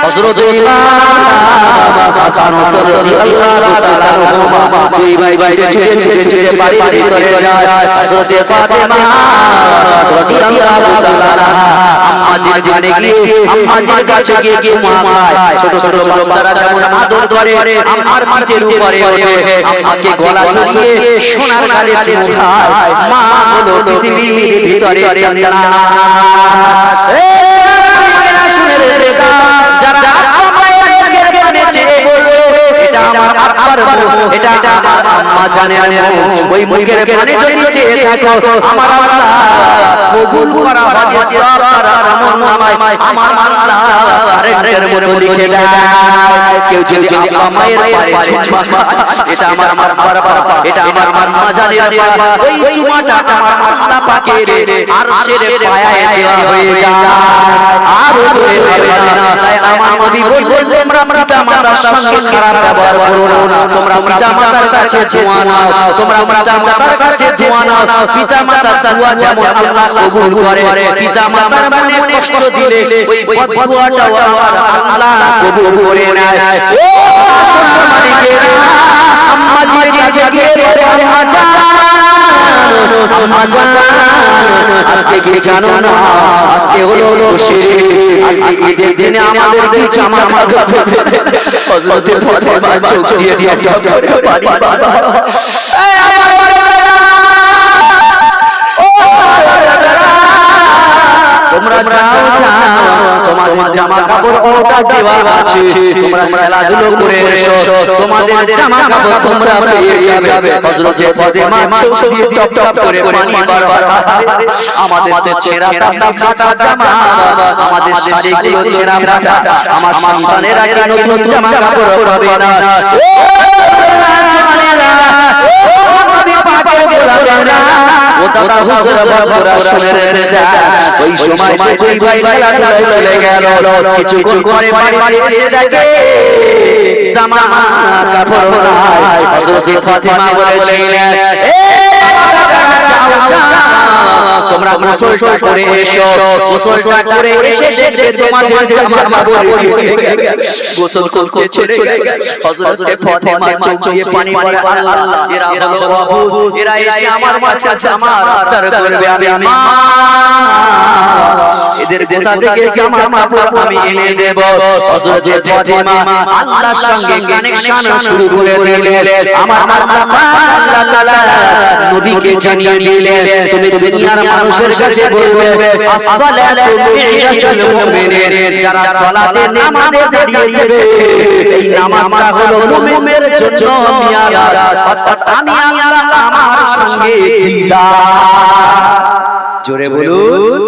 হযরত ইমাম হাসান রাদিয়াল্লাহু তাআলা আনহুমা দুই ভাই বাইরে ছেড়ে বাড়ির ভিতরে যায়। হযরত ফাতেমা রাদিয়াল্লাহু তাআলা আম্মাজির ঘরে গিয়ে আম্মাজির কাছে গিয়ে ঘুমায়। ছোট ছোট বাচ্চারা যেমন আদর করে আম্মার মাটির উপরে ওঠে, আম্মাকে গলা জড়িয়ে সোনার গালে চুমু খায়। মা হলো পৃথিবীর ভিতরে জান্নাত। শুনে রে যারা এটা আমার আব্বার বউ, এটা আমার আম্মা জানের বউ। ওই মুখের পানে যদি চেয়ে থাকো আমার আল্লাহ কবুল করা হাদিস সব তার আমলনামায় আমার আল্লাহ আরেকটার মতো লিখে দেয়। কেউ যদি আব্বা মায়ের পায়ে চুমা খায়, এটা আমার আব্বার বাবা, এটা আমার আম্মা জানের বাবা, ওই চুমাটা আমার আল্লাহ পাকের আরশের পায়ায় দেওয়া হয়ে যায়। আর জোরে হবে না। তাই আমার নবী বললেন তোমরা পিতা মাতার সঙ্গে খারাপ ব্যবহার করো না। তোমরা পিতা মাতার কাছে দোয়া নাও, তোমরা পিতা মাতার কাছে দোয়া নাও। পিতা মাতার দোয়া যেমন আল্লাহ কবুল করে, পিতা মাতার মনে কষ্ট দিলে ওই বদদুয়াটাও আমার আল্লাহ কবুল করে নেয়। ও মালিকেরা, আম্মাজির কাছে গিয়ে আম্মা জান, আম্মা জান, আজকে কি জানো না, আজকে হলো শিরিক, আজকে ঈদের দিনে আমাদের কি জামা কাপড় হযরত ফাতেমা চোখ দিয়ে টপ করে পানি বাবা। এই আমার বাবারা, ও বাবারা, তোমরা যাও তোমাদের জামা কাপড় অর্ডার দেওয়া আছে, তোমরা খেলাধুলো করে এসো, তোমাদের জামা কাপড় তোমরা পেয়ে যাবে। হযরত ফাতেমা চোখ দিয়ে টপ করে পানি বাবা। আমাদের তো ছেঁড়া ফাটা জামা, আমাদের শাড়িগুলো ছেঁড়া ফাটা, আমার সন্তানেরা কি নতুন জামা কাপড় পাবে না? ও দাদা হুজুর বাবারা শুনে রে, ওই সময় দুই ভাই খেলাধুলায় চলে গেল। কিছুক্ষণ পরে বাড়ি এসে দেখে জামা কাপড় নাই। হযরত ফাতেমা বলেছিলেন, তোমরা গোসলটা করে এসো, গোসলটা করে এসে দেখবে তোমাদের জামা কাপড় গোসল করতে চলে গেল। হযরত ফাতেমা চোখ দিয়ে পানি পড়ে, আল্লাহ এরা হলো অবুঝ, এরা এসে আমার কাছে জামা আবদার করবে, আমি মা এদের কোথা থেকে জামা কাপড় আমি এনে দেব। হযরত ফাতেমা আল্লাহর সঙ্গে কানেকশন শুরু করে দিলেন। আমার আল্লাহ তাআলা নবীকে জানিয়ে দিলেন, তুমি দুনিয়ার মানুষের কাছে বলবে আসসালাতু মি'জাতুল মুমিনিন, যারা সালাতে নামাজে দাঁড়িয়েছে এই নামাজটা হলো মুমিনের জন্য মিয়ারাত, অর্থাৎ আমি আল্লাহ আমার সঙ্গে দিদার। জোরে বলুন।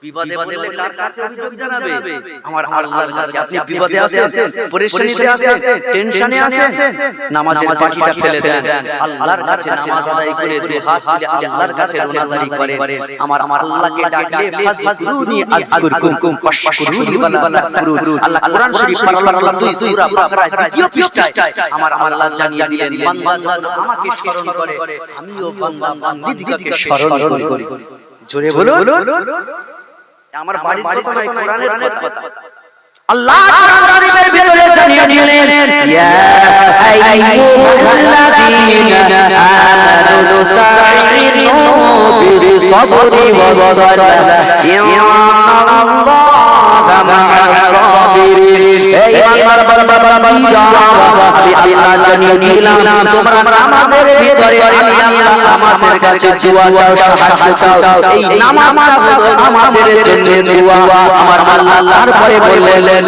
বিপদে পড়লে কার কাছে অভিযোগ জানাবে? আমার আল্লাহর কাছে। আপনি বিপদে আছেন, পরেশানিতে আছেন, টেনশনে আছেন, নামাজের পাটিটা ফেলে দেন, আল্লাহর কাছে নামাজ আদায় করে দুই হাত তুলে আল্লাহর কাছে রোনাজারি করেন। আমার আল্লাহকে ডাকলে ফাজকুরুনি আযকুরকুম ওয়াশকুরুনি ওয়ালা তাকফুরুন। আল্লাহ কোরআন শরীফ পারার 2 সূরা বাকারার দ্বিতীয় পৃষ্ঠায় আমার আল্লাহ জানিয়ে দিলেন, বান্দা যখন আমাকে স্মরণ করে আমিও বান্দা বান্দিকে স্মরণ করি। জোরে বলুন। আমার বাড়ির কথা নয়, কোরআনের কথা। আল্লাহ কোরআন শরীফের ভিতরে জানিয়ে দিলেন, ইয়া আইয়ুহাল্লাযীনা আমানু ইসতাঈনু বিস-সাবরি ওয়াস-সালাহ ইন্নাল্লাহা মা'আস সাবিরিন। এই ইমানদার বান্দারা, আমি আল্লাহ জানিয়ে দিলাম, তোমরা নামাজের ভিতরে আমি আল্লাহ নামাজের কাছে দোয়া চাও, সাহায্য চাও। এই নামাজটা হলো আমাদের জন্য দোয়া। আমার আল্লাহ তারপরে বললেন,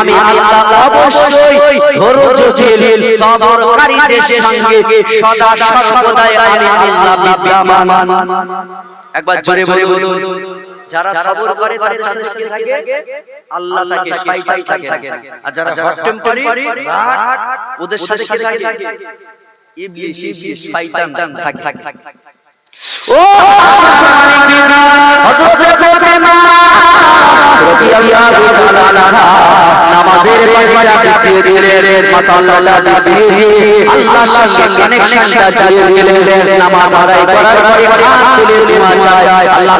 আমি আল্লাহ অবশ্যই ধৈর্যশীল সবরকারীদের সঙ্গে সদা সর্বদাই আমি আল্লাহ বিদ্যমান। একবার জোরে বলুন। যারা সবর করে তাদের সাথে কে থাকে? আল্লাহ থাকে, শয়তান থাকে না। আর যারা হট টেম্পারি, রাগ, ওদের সাথে কে থাকে? ইবলিস, শয়তান থাকে। ও হযরত ফাতেমা রাদিয়াল্লাহু তাআলা নামাজের পায়টা পিছিয়ে দিলেন মাসাল্লাহ পিছিয়ে দিয়ে আল্লাহর সঙ্গে কানেকশনটা চালিয়ে দিলেন নামাজ আদায় করার পরে হাত তুলে দোয়া চায় আল্লাহ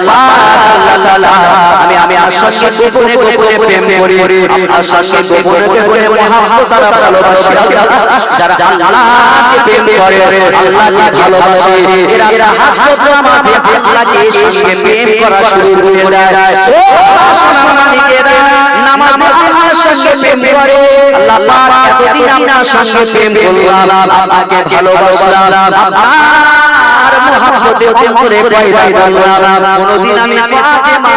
আল্লাহ আমি আপনার সঙ্গে গোপনে গোপনে প্রেম করি আপনার সঙ্গে গোপনে গোপনে মহব্বত আর ভালোবাসি যারা আল্লাহকে প্রেম করে আল্লাহকে ভালোবাসে এরা হাত ধরে নামাজে আল্লাহকে সঙ্গে প্রেম করা শুরু করে দেয় ও সোনামানিকেরা নামাজে আল্লাহর সঙ্গে প্রেম করে আল্লাহ পাক এতদিন আপনার সঙ্গে প্রেম করলাম আপনাকে ভালোবাসলাম আপনার মহব্বতে অন্তরে পয়দা করলাম কোনদিন আমি ফাতেমা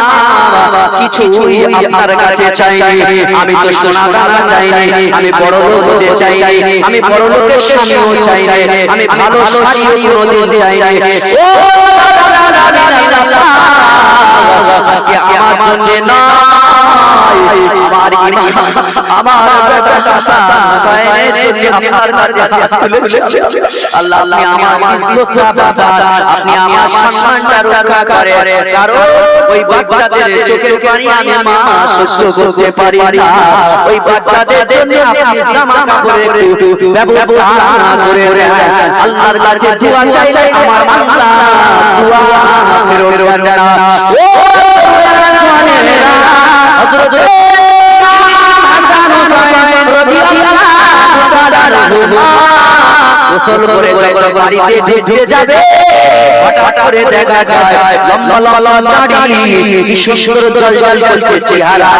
কিছুই আপনার কাছে চাইনি আমি তো সোনা দানা চাইনি আমি বড় লোক হতে চাইনি আমি বড় লোকের স্বামীও চাইনি আমি ভালো শাড়িও কোনদিন চাইনি ও আজকে আমার জন্য আমার আল্লাহ আমার ইজ্জতটা বাঁচান আপনি আমার সম্মানটা রক্ষা করেন কারণ ওই বাচ্চাদের চোখের পানি আমি মা সহ্য করতে পারি না ওই বাচ্চাদের জন্য আপনি জামা কাপড়ের ব্যবস্থা করে দেন আল্লাহর কাছে দোয়া চাই আমার আল্লাহ দোয়া ফেরত দেন না ও জানেরা হযরত হাসান হুসাইন রাদিয়াল্লাহু তাআলা গোসল করে যখন বাড়িতে ঢুকে যাবে হঠাৎ করে দেখা যায় লম্বা লম্বা দাড়ি কি সুন্দর জলজল করছে চেহারা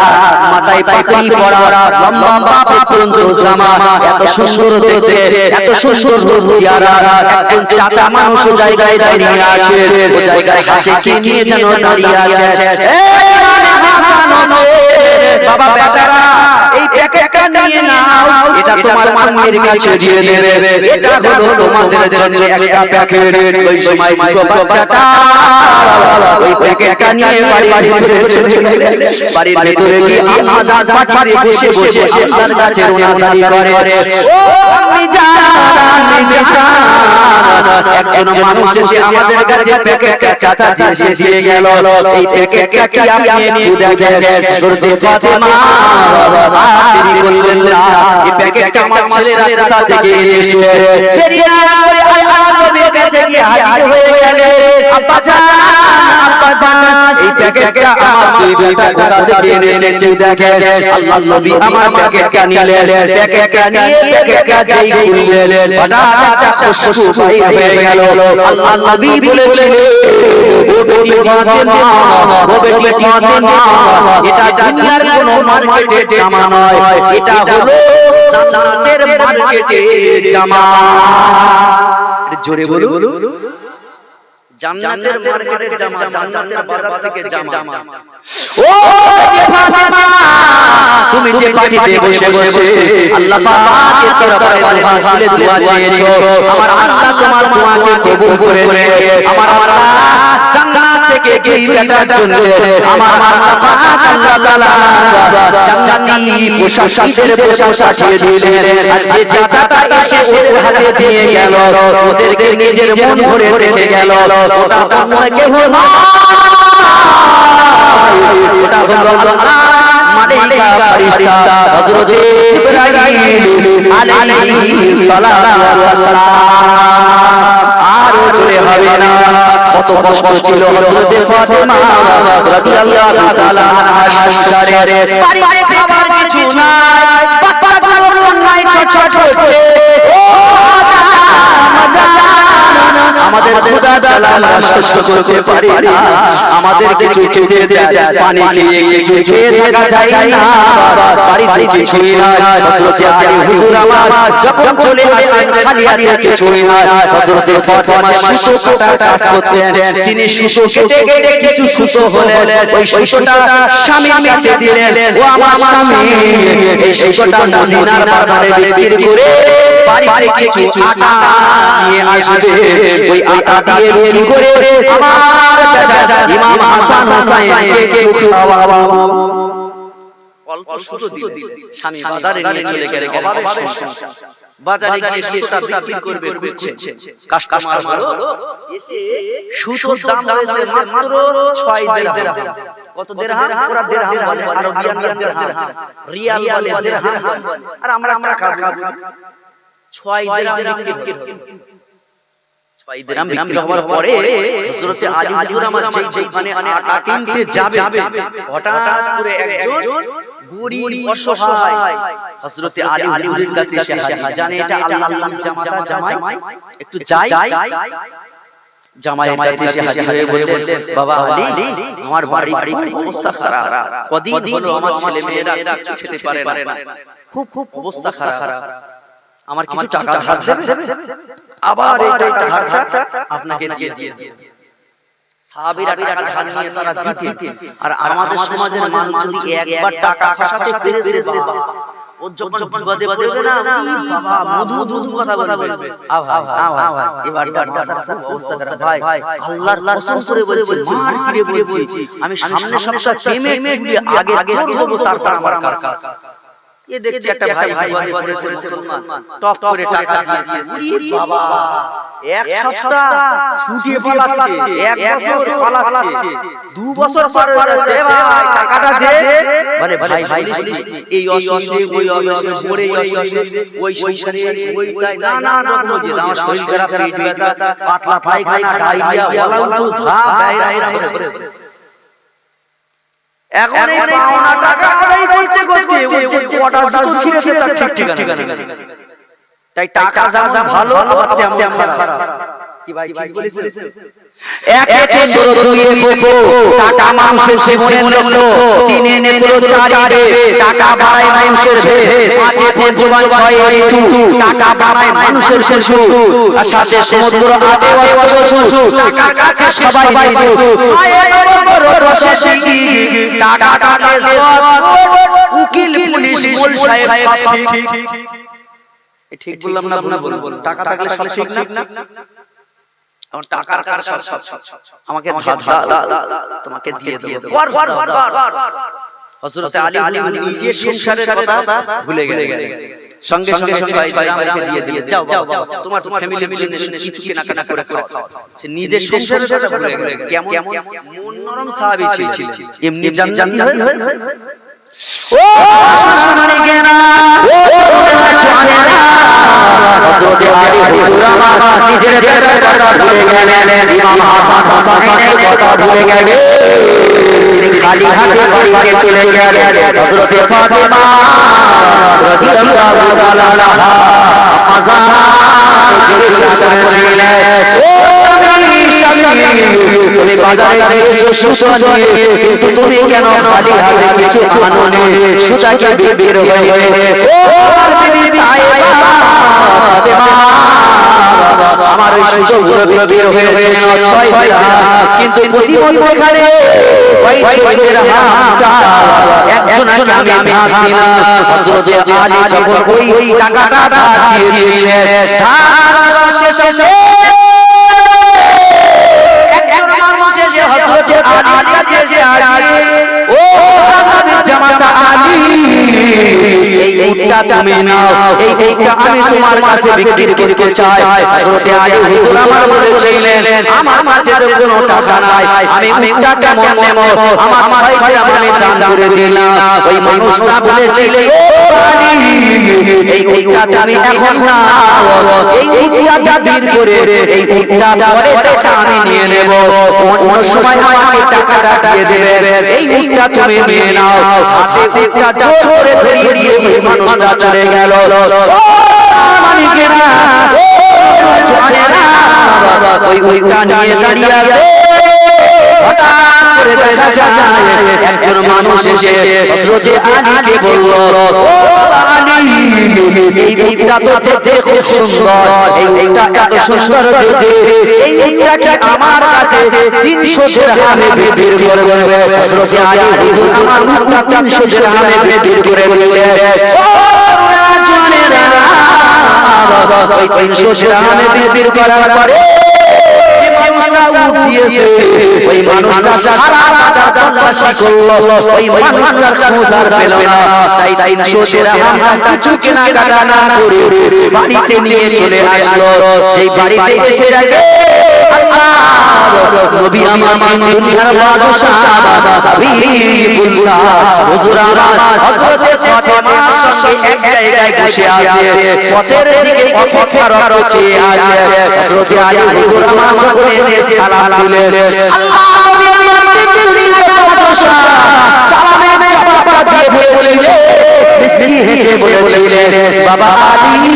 মাথায় পাগড়ি পরা লম্বা পর্যন্ত জামা এত সুন্দর দেখতে এত সুন্দর চেহারা একজন চাচা মানুষ জায়গায় দাঁড়িয়ে আছে ওই জায়গায় হাতে কি নিয়ে যেন দাঁড়িয়ে আছে বাবা বেটারা এই প্যাকেটটা নিয়ে নাও এটা তোমার মায়ের কাছে দিয়ে দেবে এটা হলো তোমাদের জন্য একটা প্যাকেট ওই সময় বাচ্চাটা ওই প্যাকেটটা নিয়ে বাড়ির ভিতরে চলে গেল বাড়ির ভিতরে গিয়ে আম্মা পাটি বসে বসে আল্লাহর কাছে রোনাজারি করে ও আমি একজন মানুষ এসে আমাদের কাছে প্যাকেটটা চাচা এসে দিয়ে গেল এই প্যাকেটটা কি আপনি একটু দেখেন হযরত ফাতেমা তিনি বললেন না এই প্যাকেটটা আমার ছেলেরা কোথা থেকে এনেছে বেরিয়ে করে আল্লাহ নবীর কাছে গিয়ে হাজির হয়ে গেলেন আব্বা জান এই প্যাকেটটা আমার দুই বেটা কোথা থেকে এনেছে দেখেন আল্লাহ নবী আমার প্যাকেটটা নিলেন প্যাকেটটা নিয়ে প্যাকেটটা যেই খুললেন হঠাৎ খুশবু বাইর হয়ে গেল আল্লাহ নবী বলেছিলেন ও বেটি ফাতেমা ও বেটি ফাতেমা এটা দুনিয়ার কোনো মার্কেটের জামা নয় এটা হলো জান্নাতের মার্কেটের জামা জোরে বলুন জান্নাতের মার্কেটের জামা জান্নাতের বাজার থেকে জামা ও বেটি ফাতেমা তুমি যে পাটিতে বসে বসে আল্লাহ পাকের দরবারে দোয়া চেয়েছো আমার আল্লাহ তোমার দোয়াকে কবুল করে নেবে আমার আল্লাহ জান্নাত থেকে এই বেটার জন্য আমার আল্লাহ পাক আল্লাহ তাআলা জান্নাতি পোশাক শীতের পোশাক সাজিয়ে দিলেন আর যে চাচাটা এসে ওদের হাতে দিয়ে গেল ওদেরকে নিজের মন ভরে রেখে গেল ওটা অন্য কেউ না ওটা হলো আল্লাহ মালিকা ফেরেশতা হযরত ইব্রাহিম আলাইহিস সালাম আর চলে হবে না কত কষ্ট ছিল হযরত ফাতেমা রাদিয়াল্লাহু তাআলা আনহা সংসারে বাড়িতে খাবার কিছু নাই বাচ্চাগুলো অন্যায় ছোট হচ্ছে ও আমাদের খোদা তাআলা সহ্য করতে পারি না আমাদের কিছু খেতে দেয় পানি খেয়ে কিছু খেয়ে থাকা যায় না বাড়িতে কিছুই নাই হযরত আলী হুজুর আমার যখন চলে আসেন খালি হাতে কিছুই নাই হযরত ফাতেমা সুতো কাটা কাজ করতেন তিনি সুতো কেটে কেটে কিছু সুতো হলেন ওই সুতোটা স্বামীর কাছে দিলেন ও আমার স্বামী এই সুতোটা মদিনার বাজারে বিক্রি করে বাড়িতে কিছু আটা নিয়ে আসবে ওই আটা দিয়ে বিক্রি করে আমার ইমাম হাসান হুসাইনকে খাওয়াবো অল্প সুতো দিলেন স্বামী বাজারে নিয়ে চলে গেলেন অভাবের সংসার বাজারে গিয়ে সুতোটা বিক্রি করবে খুঁজছে কাস্টমার হলো এসে সুতোর দাম হয়েছে মাত্র 6 দিরহাম কত দিরহাম? ওরা দিরহাম বলে, আরবিয়ানরা দিরহাম, রিয়াল বলে দিরহাম, আর আমরা খাবো 6 দিরহাম বিক্রি হলো। 6 দিরহাম বিক্রি হওয়ার পরে হযরত আলী হুজুর আমার যেখানে আটা কিনতে যাবে, হঠাৎ করে একজন গরীব অসহায় হযরত আলী হুজুরের কাছে এসে হাজির। জানে এটা আল্লাহর জামাতা জামাই, একটু যাই। জামাইয়ের কাছে এসে হাজির হয়ে বললেন, বাবা আলী, আমার বাড়ির অবস্থা খারাপ, কদিন হলো আমার ছেলে মেয়েরা কিছু খেতে পারে না, খুব অবস্থা খারাপ, আমার কিছু টাকা ধার দেবে? আবার এই টাকাটা আপনাকে দিয়ে দিয়ে। সাহাবীরা টাকা ধার নিয়ে তারা দিতেন। আর আমাদের সমাজের মানুষ যদি একবার টাকা খসাতে পেরেছে, বাবা ও যখন বিপদে পড়বে না, বাবা মধু কথা বলবে, এবার অবস্থা খারাপ। ভাই আল্লাহর কসম করে বলছি, মার কিরে বলছি, আমি সামনে সপ্তাহ পেমেন্ট দিয়ে আগে ধরবো, তারপর আমার কাজ। এ দেখছি একটা ভাই বিপদে পড়েছে, মুসলমান, টপ করে টাকা দিয়েছে। ওরে বাবা, এক সপ্তাহ ছুটিয়ে পালাচ্ছে, এক বছর পালাচ্ছে, 2 বছর পার হয়ে যাচ্ছে, ভাই টাকাটা দে। বলে ভাই এই অসুবিধে, ওই অসুবিধে, ওরে অসুবিধে, ওই সংসারে, ওই তাই নানা রকম যে আমার শরীর খারাপ, পেট ব্যথা, পাতলা পায়খানা, ডায়রিয়া, ওলাউটু সব বাইরে করেছে। এখন এই পাওনা টাকা আদায় করতে করতে ওটা তো ছিঁড়েছে তার ঠিক ঠিকানা নেই। তাই টাকা যা ভালো, আবার তেমন খারাপ। কি ভাই ঠিক বলেছেন? একে চন্দ্র দুইয়ে কোকো, টাকা মানুষের জীবনের লক্ষ্য, তিনে নেত্র, চারে টাকা বাড়ায় মানুষের ভেদ, পাঁচে পঞ্চবান, ছয়ে ঋতু, টাকা বাড়ায় মানুষের শ্বশুর, আর সাথে সমুদ্র, আটে অশ্বশুর, টাকার কাছে সবাই শ্বশুর, আয়ে বড় রসে শিখি, টাকা টাকা উকিল পুলিশ মোল সাহেব সব ঠিক। ঠিক বললাম না? বলবো টাকা থাকলে সব ঠিক না? এখন টাকার কার সব আমাকে তোমাকে দিয়ে দেব। হযরত আলী নিজে সংসারের কথা ভুলে গেলেন, সঙ্গে সঙ্গে 6 দিরহাম দিয়ে দিলেন, যাও তোমার ফ্যামিলির জন্য কিছু কেনাকাটা করে খাও। সে নিজে সংসারের কথা ভুলে গেলেন। কেমন মন নরম সাহাবী ছিলেন, এমনি জান্নাতি হয়েছে। ও সোনার গেনা, ও সোনার হযরত আলী হুজুর আমার নিজের কথা ভুলে গেলেন, ইমাম হাসান হুসাইনের কথা ভুলে গেলেন, তিনি খালি হাতে বাড়িতে চলে গেলেন। হযরত ফাতেমা রাদিয়াল্লাহু তাআলা আনহা আযান জিজ্ঞাসা করলেন, ও স্বামী, তুমি বাজারে গিয়েছো সুতা নিয়ে, কিন্তু তুমি কেন খালি হাতে কিছু আনোনি? সুতাকে বের হয়ে, ও বিবি সাইবা ফাতেমা, আমার সুতোগুলো বের হয়েছে 6 দিরহাম, কিন্তু প্রতিবন্ধ এখানে ওই 6 দিরহামটা একজনকে আমি ভাবি না। হযরত আলী যখন ওই টাকাটা দিয়েছিলেন, ধার শেষে একজন মানুষ এসে হযরত আলী কাছে আসে, ও আল্লাহর জামাতা আলী, এই উটটা তুমি নাও, এই উটটা আমি তোমার কাছে বিক্রি করতে চাই। হযরত আলী হুজুর আমার বলেছিলেন, আমার কাছে তো কোনো টাকা নাই, আমি উটটা কেমন নেব, আমার ভাইকে আমি দান করে দিলাম। ওই মানুষটা বলেছিলেন, ও আলী, এই উটটা তুমি এখন নাও, এই উটটা বের করে এই উটটা পরে টাকা আমি নিয়ে নেব, অন্য সময় আমাকে টাকাটা দিয়ে দেবেন, এই উটটা তুমি নিয়ে নাও। হাতে উটটা ধরে ধরিয়ে ওই মানুষটা চলে গেল। ও মালিকেরা, ও জওয়ানেরা, ওই উটটা নিয়ে দাঁড়িয়ে আছে। হঠাৎ করে দেখা যায় একজন মানুষ এসে হযরত আলীকে বলল, ও আলী, এই উটটা তো দেখতে খুব সুন্দর, এই উটটা এত সুন্দর দেখতে, এই উটটাকে আমার কাছে 300 দিরহামে বিক্রি করবে। হযরত আলী হুজুর আমার উটটা 300 দিরহামে বিক্রি করে দিলেন। ও জওয়ানেরা, ওই 300 দিরহামে বিক্রি করার পরে ওই মানুষটা সারা বাজার তল্লাশি করলো, ওই মানুষটার খোঁজার পেল না। তাই 300 দিরহাম কিছু কেনাকাটা না করে বাড়িতে নিয়ে চলে আসলো। এই বাড়িতে এসে দেখে আল্লাহ নবী আমার দুনিয়ার বাদশা হাবিবুল্লাহ হুজুর আমার হযরতে ফাতেমার সঙ্গে এক জায়গায় বসে আছে পথের দিকে অপেক্ষা করছে আছে হযরতে আলী হুজুর আমার যখন এসে সালাম দিলেন আল্লাহ নবী আমার দুনিয়ার বাদশা সালামে জবাব দিয়ে বলেছিলেন মিষ্টি হেসে বলেছিলেন বাবা আলী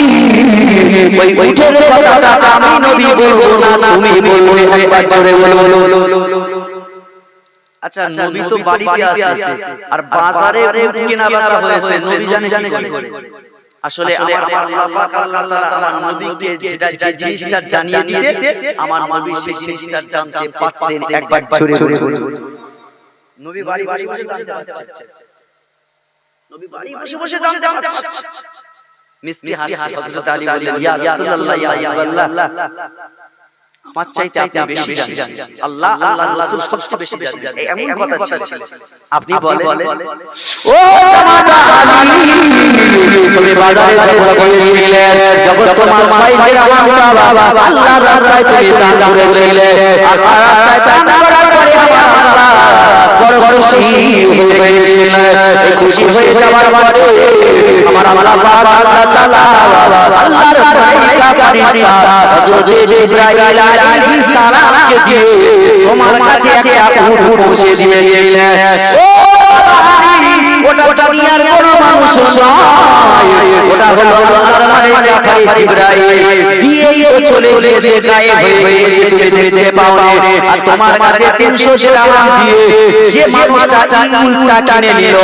ওই উঠের কথাটা আমি নবী বলবো না তুমি বলবে একবার জোরে বলো। আচ্ছা নবী তো বাড়িতে আছে আর বাজারে উট কেনা বেচা হয়েছে নবী জানে কি করে আসলে আমার আল্লাহ পাক আল্লাহ তাআলা আমার নবীকে যেটা যে জিনিসটা জানিয়ে দিতে আমার নবী সেই জিনিসটা জানতে পারতেন একবার জোরে বলো। নবী বাড়ি বসে জানতে পারছেন নবী বাড়ি বসে জানতে পারছেন মিষ্টি হাসি হযরত আলী বললেন ইয়া রাসূলুল্লাহ ইয়া হাবিবাল্লাহ আমার চাইতে আপনি বেশি জানেন আল্লাহ আল্লাহ রাসূল সবচেয়ে বেশি জানেন এমন কথা ছিল আপনি বলেন ও জামাতা আলী তুমি বাজারে যখন গিয়েছিলে যখন তোমার ভাই আমার বাবা আল্লাহর রাস্তায় তুমি দান করেছিলে আর রাস্তায় দান করার পরে আমার আল্লাহ বড় খুশি হয়ে গিয়েছিলেন এই খুশি হয়ে যাওয়ার পরে আমার আল্লাহ পাক আল্লাহ তাআলা আল্লাহর মালায়েকা ফেরেশতা হযরত ইব্রাহিম আলাইহিস সালামকে দিয়ে তোমার কাছে একটা উট পৌঁছে দিয়েছিলেন ও ওটা দুনিয়ার কোনো মানুষ নয় ওটা হলো আল্লাহর মালায়েকা ইব্রাহিম দিয়েই তো চলে গেছে গায়েব হয়ে গেছে তুমি দেখতে পাও না আর তোমার কাছে 300 দিরহাম দিয়ে যে মানুষটা উটটা কিনে নিল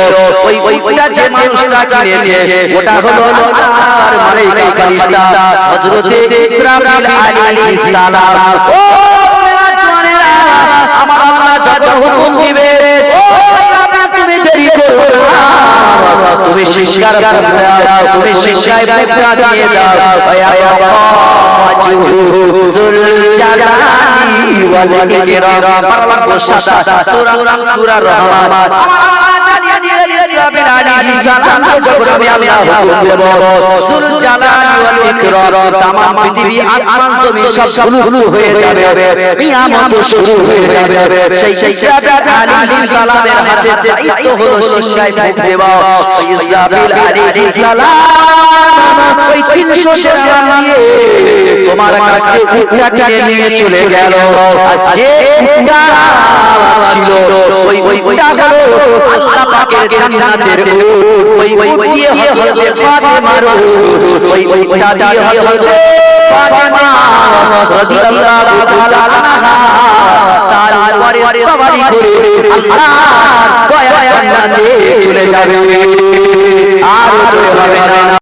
ওই উটটা যে মানুষটা কিনেছে ওটা হলো আল্লাহর মালায়েকা ফেরেশতা হযরত ইসরাফিল আলাইহিস সালাম ও জানেরা আমার আল্লাহ যখন হুকুম দিবে ও তুমি দেরি করো না তুমি শিকার করতে দাও তুমি শিকায় বুকরা দিয়ে দাও ইয়া আল্লাহ যুল জালালি ওয়াল ইকরাম পারলাম সাদা সূরা রহমান আমার আল্লাহ জানিয়ে দিলেন ইসরাফিল আলাইহিস সালাম যখন আমি আল্লাহ হুকুম দেব যুল জালালি ওয়াল ইকরাম तमाम পৃথিবী আসমান জমি সব হুলুস্থুল হয়ে যাবে কিয়ামত শুরু হয়ে যাবে সেই ইসরাফিল আলাইহিস সালামের হাতে দায়িত্ব হলো শিকায় বুক দেওয়া ইসরাফিল আলাইহিস সালাম ওই 300 দিরহাম দিয়ে তোমার কাছে উটটা কিনে নিয়ে চলে গেল আর যে উটটা ছিল ওই উটটা হলো আল্লাহ পাকের জান্নাতের উট ওই উট দিয়ে হযরত ফাতেমার উট ওই উটটা দিয়ে হযরত ফাতেমা রাদিয়াল্লাহু তাআলা আনহা তারপরে সওয়ারি করে আল্লাহর দয়ার জান্নাতে চলে যাবে আর চলে যাবে না।